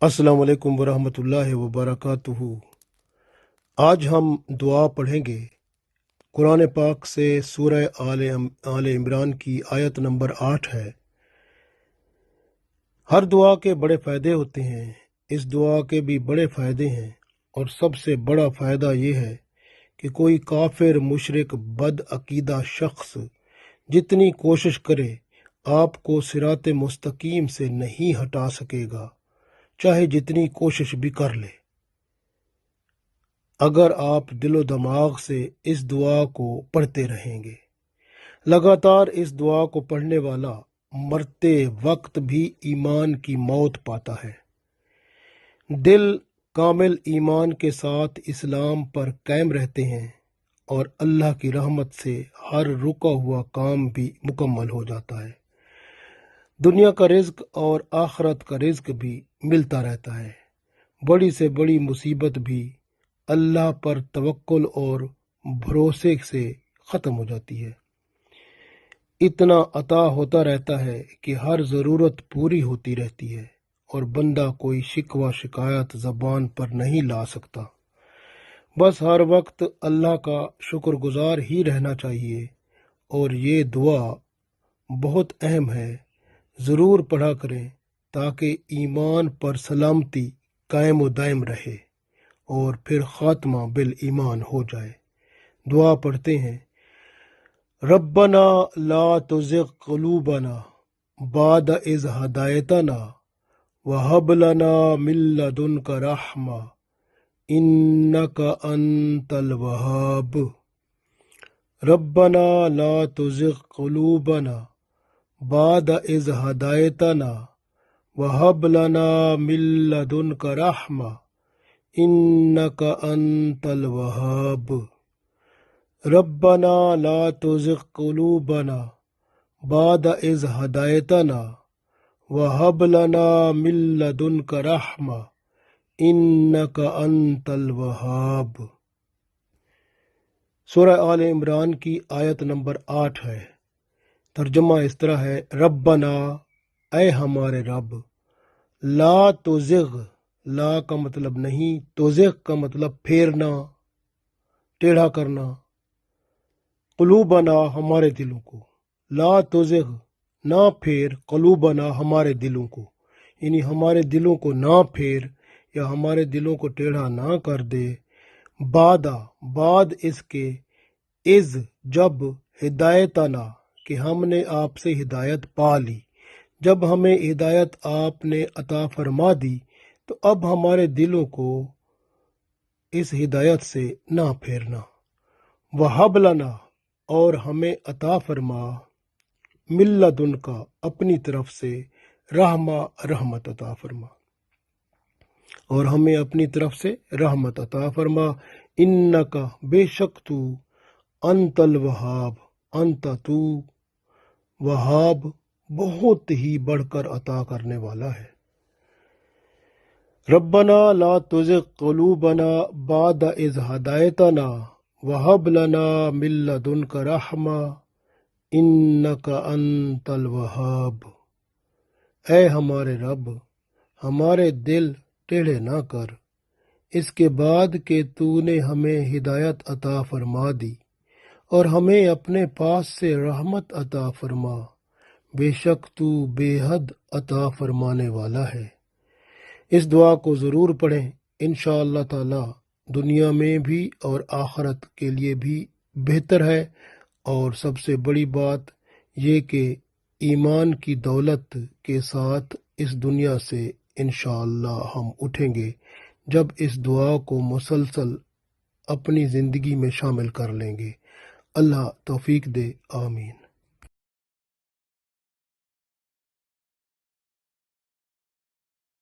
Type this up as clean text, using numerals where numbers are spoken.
अस्सलाम वालेकुम वरहमतुल्लाहि वबरकातुहू। आज हम दुआ पढ़ेंगे कुरान पाक से। सूरह आले इमरान की आयत नंबर 8 है। हर दुआ के बड़े फ़ायदे होते हैं, इस दुआ के भी बड़े फ़ायदे हैं, और सबसे बड़ा फ़ायदा ये है कि कोई काफिर मुशरिक बद अकीदा शख्स जितनी कोशिश करे आपको सिरात मुस्तकीम से नहीं हटा सकेगा, चाहे जितनी कोशिश भी कर ले। अगर आप दिलो दिमाग से इस दुआ को पढ़ते रहेंगे। लगातार इस दुआ को पढ़ने वाला मरते वक्त भी ईमान की मौत पाता है। दिल कामिल ईमान के साथ इस्लाम पर कायम रहते हैं और अल्लाह की रहमत से हर रुका हुआ काम भी मुकम्मल हो जाता है। दुनिया का रिज्क और आखरत का रिज्क भी मिलता रहता है। बड़ी से बड़ी मुसीबत भी अल्लाह पर तवक्कुल और भरोसे से ख़त्म हो जाती है। इतना अता होता रहता है कि हर ज़रूरत पूरी होती रहती है और बंदा कोई शिकवा शिकायत ज़बान पर नहीं ला सकता। बस हर वक्त अल्लाह का शुक्रगुजार ही रहना चाहिए। और ये दुआ बहुत अहम है, ज़रूर पढ़ा करें ताकि ईमान पर सलामती कायम व दायम रहे और फिर ख़ात्मा बिल ईमान हो जाए। दुआ पढ़ते हैं। रब्बना ला तुज़िग़ क़ुलूबना बाद इज़ हदायतना वहब लना मिन लदुनका रहमा इन्नका अंतल वहाब। रब्बना ला तुज़िग़ क़ुलूबना बाद इज़ हदायतना वहब लना मिन लदुनका रहमा इन्नका अंतल वहाब। रब्बना ला तुज़िग़ क़ुलूबना बाद इज़ हदायतना वहब लना मिन लदुनका रहमा इन्नका अंतल वहाब। सूरह आले इमरान की आयत नंबर 8 है। तर्जुमा इस तरह है, रब्बना, ऐ हमारे रब, ला तुज़िग़, ला का मतलब नहीं, तुज़िग़ का मतलब फेरना, टेढ़ा करना, क़ुलूबना हमारे दिलों को, ला तुज़िग़ ना फेर, क़ुलूबना हमारे दिलों को, यानी हमारे दिलों को ना फेर या हमारे दिलों को टेढ़ा ना कर दे। बाद इसके, इज़ जब, हिदायतना कि हमने आपसे हिदायत पा ली, जब हमें हिदायत आपने अता फरमा दी तो अब हमारे दिलों को इस हिदायत से ना फेरना। वहब लना, और हमें अता फरमा, मिन लदुनका अपनी तरफ से, रहमा रहमत अता फरमा, और हमें अपनी तरफ से रहमत अता फरमा। इन्नका बेशक तू, अंतल वहाब, अंत तू, वहाब बहुत ही बढ़कर अता करने वाला है। रब्बना ला तुज़िग़ क़ुलूबना बाद इज़ हदायतना वहब लना मिन लदुनका रहमा इन्नका अंतल वहाब। ऐ हमारे रब, हमारे दिल टेढ़े ना कर इसके बाद कि तूने हमें हिदायत अता फरमा दी और हमें अपने पास से रहमत अता फरमा। बेशक तू बेहद अता फरमाने वाला है। इस दुआ को ज़रूर पढ़ें, इंशाअल्लाह ताला दुनिया में भी और आखरत के लिए भी बेहतर है। और सबसे बड़ी बात ये कि ईमान की दौलत के साथ इस दुनिया से इंशाअल्लाह हम उठेंगे जब इस दुआ को मुसलसल अपनी ज़िंदगी में शामिल कर लेंगे। अल्लाह तौफीक दे, आमीन।